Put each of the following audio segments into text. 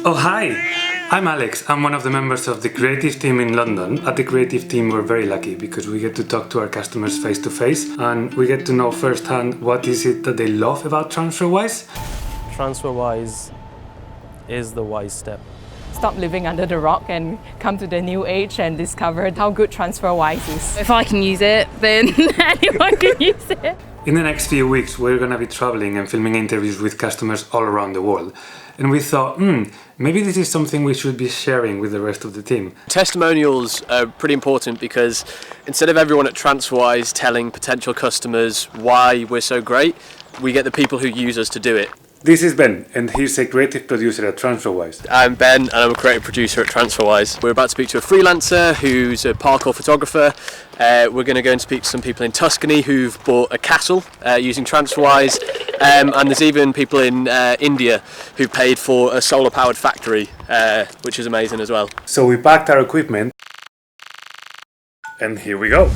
Oh, hi! I'm Alex. I'm one of the members of the creative team in London. At the creative team, we're very lucky because we get to talk to our customers face to face and we get to know firsthand what is it that they love about TransferWise. TransferWise is the wise step. Stop living under the rock and come to the new age and discover how good TransferWise is. If I can use it, then anyone can use it. In the next few weeks, we're going to be traveling and filming interviews with customers all around the world. And we thought, maybe this is something we should be sharing with the rest of the team. Testimonials are pretty important because instead of everyone at TransferWise telling potential customers why we're so great, we get the people who use us to do it. This is Ben, and he's a creative producer at TransferWise. I'm Ben, and I'm a creative producer at TransferWise. We're about to speak to a freelancer who's a parkour photographer. We're going to go and speak to some people in Tuscany who've bought a castle using TransferWise. And there's even people in India who paid for a solar-powered factory, which is amazing as well. So we packed our equipment, and here we go.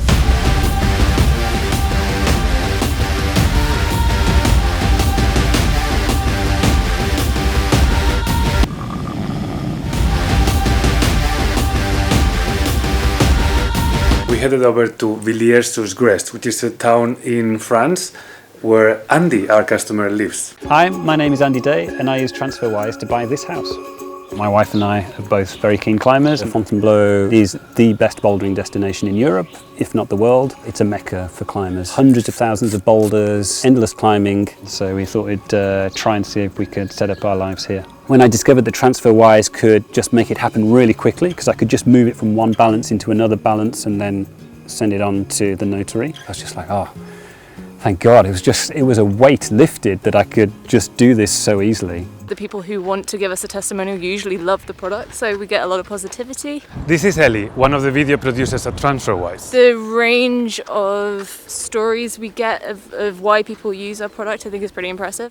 We headed over to Villiers-sur-Grèce, which is a town in France where Andy, our customer, lives. Hi, my name is Andy Day and I use TransferWise to buy this house. My wife and I are both very keen climbers. Fontainebleau is the best bouldering destination in Europe, if not the world. It's a mecca for climbers. Hundreds of thousands of boulders, endless climbing. So we thought we'd try and see if we could set up our lives here. When I discovered that TransferWise could just make it happen really quickly, because I could just move it from one balance into another balance and then send it on to the notary, I was just like, oh, thank God. It was a weight lifted that I could just do this so easily. The people who want to give us a testimonial usually love the product, so we get a lot of positivity. This is Ellie, one of the video producers at TransferWise. The range of stories we get of why people use our product I think is pretty impressive.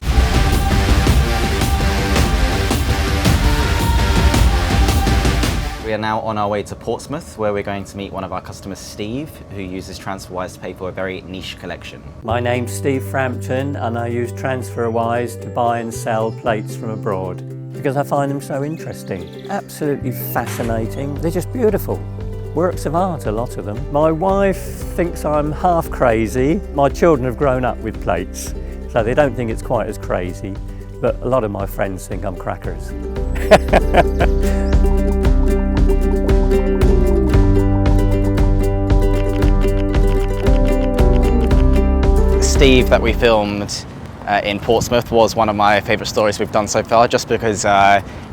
We are now on our way to Portsmouth, where we're going to meet one of our customers, Steve, who uses TransferWise to pay for a very niche collection. My name's Steve Frampton and I use TransferWise to buy and sell plates from abroad because I find them so interesting, absolutely fascinating. They're just beautiful. Works of art, a lot of them. My wife thinks I'm half crazy. My children have grown up with plates, so they don't think it's quite as crazy, but a lot of my friends think I'm crackers. Steve that we filmed in Portsmouth was one of my favourite stories we've done so far, just because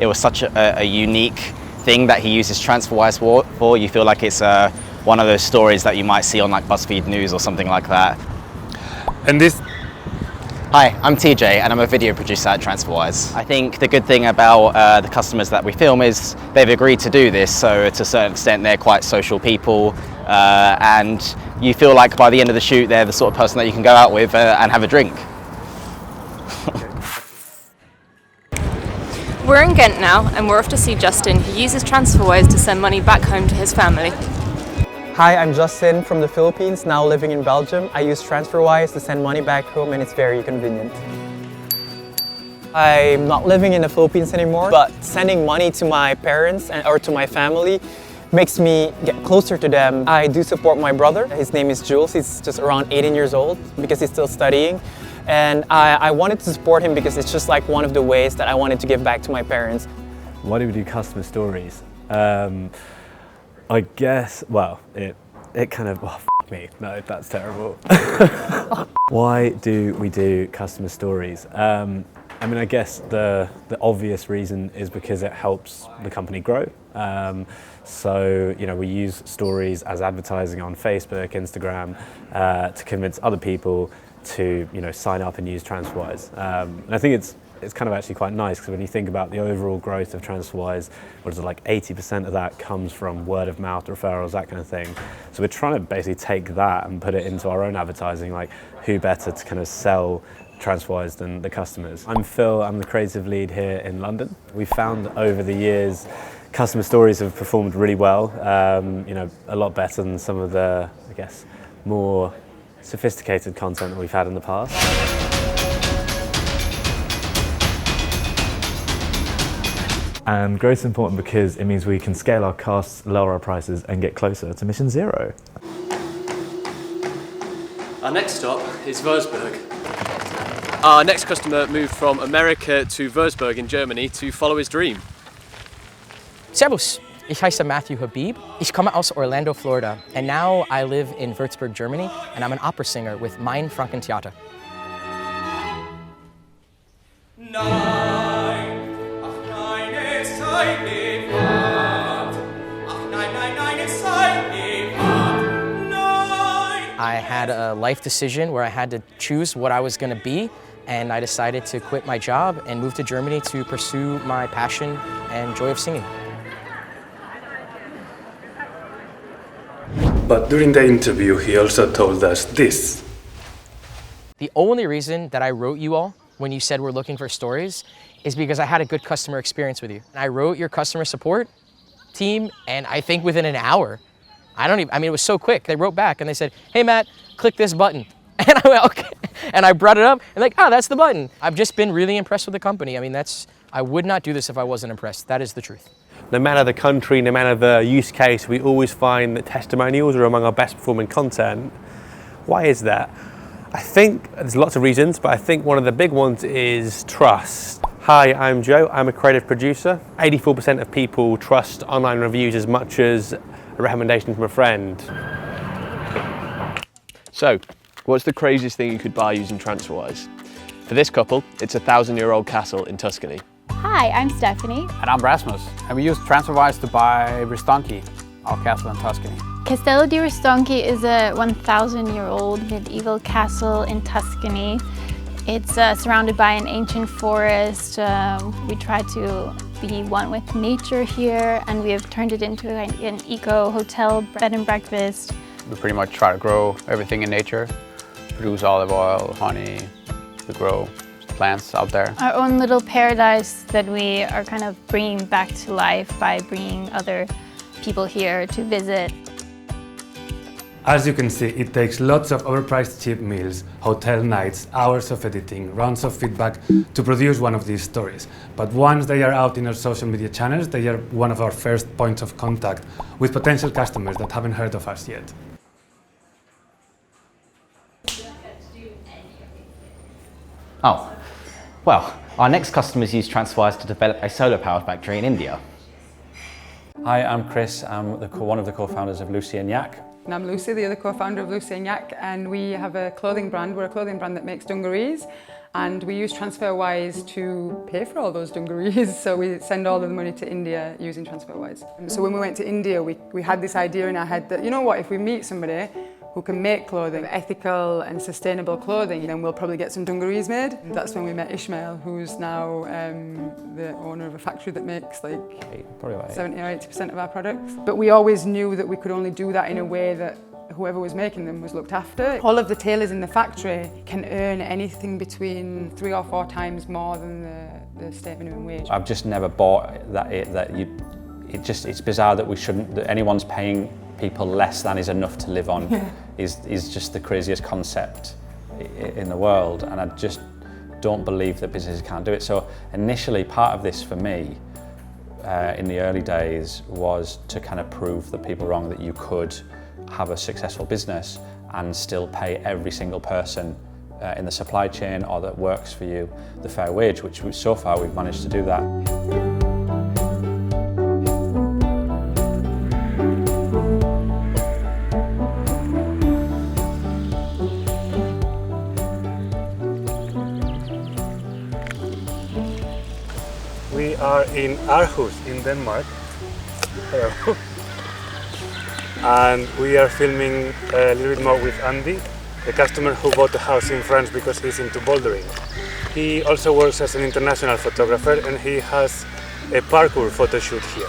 it was such a unique thing that he uses TransferWise for. You feel like it's one of those stories that you might see on like BuzzFeed News or something like that. And this? Hi, I'm TJ and I'm a video producer at TransferWise. I think the good thing about the customers that we film is they've agreed to do this, so to a certain extent they're quite social people, and you feel like by the end of the shoot they're the sort of person that you can go out with and have a drink. We're in Ghent now and we're off to see Justin, who uses TransferWise to send money back home to his family. Hi, I'm Justin from the Philippines, now living in Belgium. I use TransferWise to send money back home and it's very convenient. I'm not living in the Philippines anymore, but sending money to my parents or to my family makes me get closer to them. I do support my brother. His name is Jules. He's just around 18 years old because he's still studying. And I wanted to support him because it's just like one of the ways that I wanted to give back to my parents. Why do we do customer stories? I guess, well, it kind of, oh, f me, no, that's terrible. Why do we do customer stories? I mean, I guess the obvious reason is because it helps the company grow. So, you know, we use stories as advertising on Facebook, Instagram, to convince other people to, you know, sign up and use TransferWise. And I think it's kind of actually quite nice because when you think about the overall growth of TransferWise, what is it, like 80% of that comes from word of mouth, referrals, that kind of thing. So we're trying to basically take that and put it into our own advertising, like who better to kind of sell TransferWise than the customers. I'm Phil, I'm the creative lead here in London. We've found over the years customer stories have performed really well, you know, a lot better than some of the, I guess, more sophisticated content that we've had in the past. And growth is important because it means we can scale our costs, lower our prices, and get closer to mission zero. Our next stop is Würzburg. Our next customer moved from America to Würzburg in Germany to follow his dream. Servus, ich heiße Matthew Habib. Ich komme aus Orlando, Florida, and now I live in Würzburg, Germany, and I'm an opera singer with Mein Frankentheater. I had a life decision where I had to choose what I was going to be, and I decided to quit my job and move to Germany to pursue my passion and joy of singing. But during the interview, he also told us this. The only reason that I wrote you all when you said we're looking for stories is because I had a good customer experience with you. And I wrote your customer support team, and I think within an hour, I mean, it was so quick. They wrote back and they said, hey Matt, click this button. And I went, okay. And I brought it up and like, oh, that's the button. I've just been really impressed with the company. I mean, I would not do this if I wasn't impressed. That is the truth. No matter the country, no matter the use case, we always find that testimonials are among our best performing content. Why is that? I think there's lots of reasons, but I think one of the big ones is trust. Hi, I'm Joe, I'm a creative producer. 84% of people trust online reviews as much as a recommendation from a friend. So, what's the craziest thing you could buy using TransferWise? For this couple, it's a 1,000-year-old castle in Tuscany. Hi, I'm Stephanie. And I'm Rasmus. And we use TransferWise to buy Ristonchi, our castle in Tuscany. Castello di Ristonchi is a 1,000-year-old medieval castle in Tuscany. It's surrounded by an ancient forest. We try to be one with nature here, and we have turned it into an eco-hotel, bed and breakfast. We pretty much try to grow everything in nature, produce olive oil, honey, we grow plants out there. Our own little paradise that we are kind of bringing back to life by bringing other people here to visit. As you can see, it takes lots of overpriced cheap meals, hotel nights, hours of editing, rounds of feedback to produce one of these stories. But once they are out in our social media channels, they are one of our first points of contact with potential customers that haven't heard of us yet. Oh, well, our next customers use TransferWise to develop a solar-powered factory in India. Hi, I'm Chris. I'm one of the co-founders of Lucy and Yak. And I'm Lucy, the other co-founder of Lucy and Yak, and we have a clothing brand. We're a clothing brand that makes dungarees, and we use TransferWise to pay for all those dungarees. So we send all of the money to India using TransferWise. So when we went to India, we had this idea in our head that, you know what, if we meet somebody who can make clothing, ethical and sustainable clothing, then we'll probably get some dungarees made. And that's when we met Ishmael, who's now the owner of a factory that makes like 70 or 80% of our products. But we always knew that we could only do that in a way that whoever was making them was looked after. All of the tailors in the factory can earn anything between 3 or 4 times more than the state minimum wage. I've just never bought it's bizarre that anyone's paying people less than is enough to live on. is just the craziest concept in the world, and I just don't believe that businesses can't do it. So initially, part of this for me in the early days was to kind of prove the people wrong that you could have a successful business and still pay every single person in the supply chain or that works for you the fair wage, which so far we've managed to do that. We are in Aarhus in Denmark. Hello. And we are filming a little bit more with Andy, the customer who bought a house in France because he's into bouldering. He also works as an international photographer, and he has a parkour photo shoot here.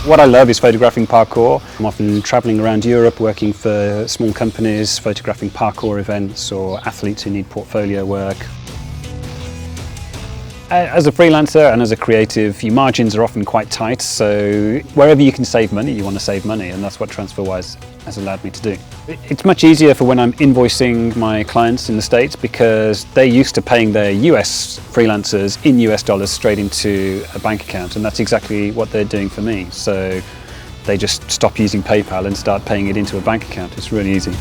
What I love is photographing parkour. I'm often travelling around Europe working for small companies, photographing parkour events or athletes who need portfolio work. As a freelancer and as a creative, your margins are often quite tight, so wherever you can save money, you want to save money, and that's what TransferWise has allowed me to do. It's much easier for when I'm invoicing my clients in the States because they're used to paying their US freelancers in US dollars straight into a bank account, and that's exactly what they're doing for me. So they just stop using PayPal and start paying it into a bank account. It's really easy.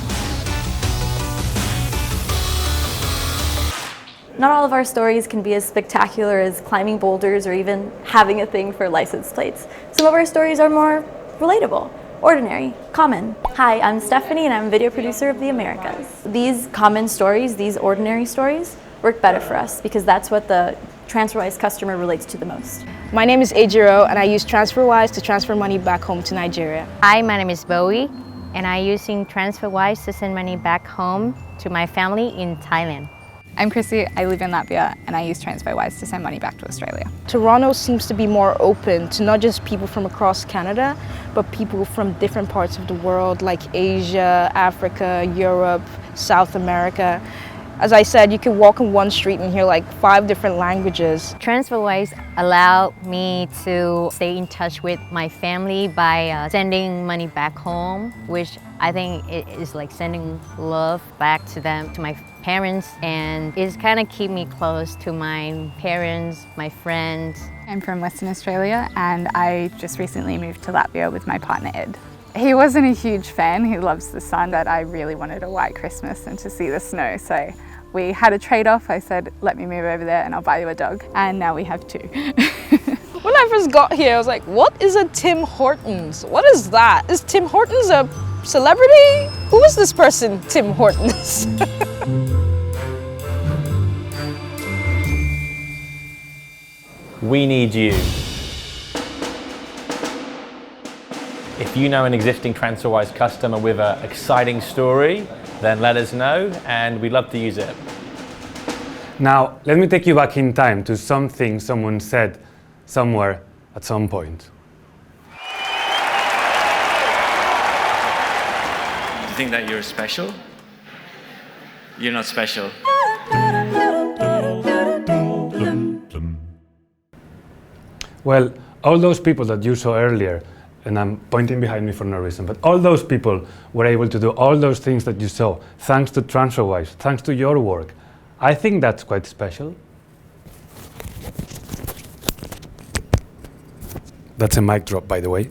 Not all of our stories can be as spectacular as climbing boulders or even having a thing for license plates. Some of our stories are more relatable, ordinary, common. Hi, I'm Stephanie and I'm a video producer of the Americas. These common stories, these ordinary stories, work better for us because that's what the TransferWise customer relates to the most. My name is Ejiro and I use TransferWise to transfer money back home to Nigeria. Hi, my name is Bowie and I'm using TransferWise to send money back home to my family in Thailand. I'm Chrissy, I live in Latvia and I use TransferWise to send money back to Australia. Toronto seems to be more open to not just people from across Canada, but people from different parts of the world like Asia, Africa, Europe, South America. As I said, you can walk on one street and hear like 5 different languages. TransferWise allowed me to stay in touch with my family by sending money back home, which I think it is like sending love back to them, to my parents, and it's kind of keep me close to my parents, my friends. I'm from Western Australia and I just recently moved to Latvia with my partner Ed. He wasn't a huge fan, he loves the sun, but I really wanted a white Christmas and to see the snow, so we had a trade-off. I said, let me move over there and I'll buy you a dog, and now we have 2. When I first got here, I was like, what is a Tim Hortons? What is that? Is Tim Hortons a celebrity? Who is this person, Tim Hortons? We need you. If you know an existing TransferWise customer with an exciting story, then let us know and we'd love to use it. Now, let me take you back in time to something someone said somewhere at some point. Do you think that you're special? You're not special. Well, all those people that you saw earlier, and I'm pointing behind me for no reason, but all those people were able to do all those things that you saw thanks to TransferWise, thanks to your work. I think that's quite special. That's a mic drop, by the way.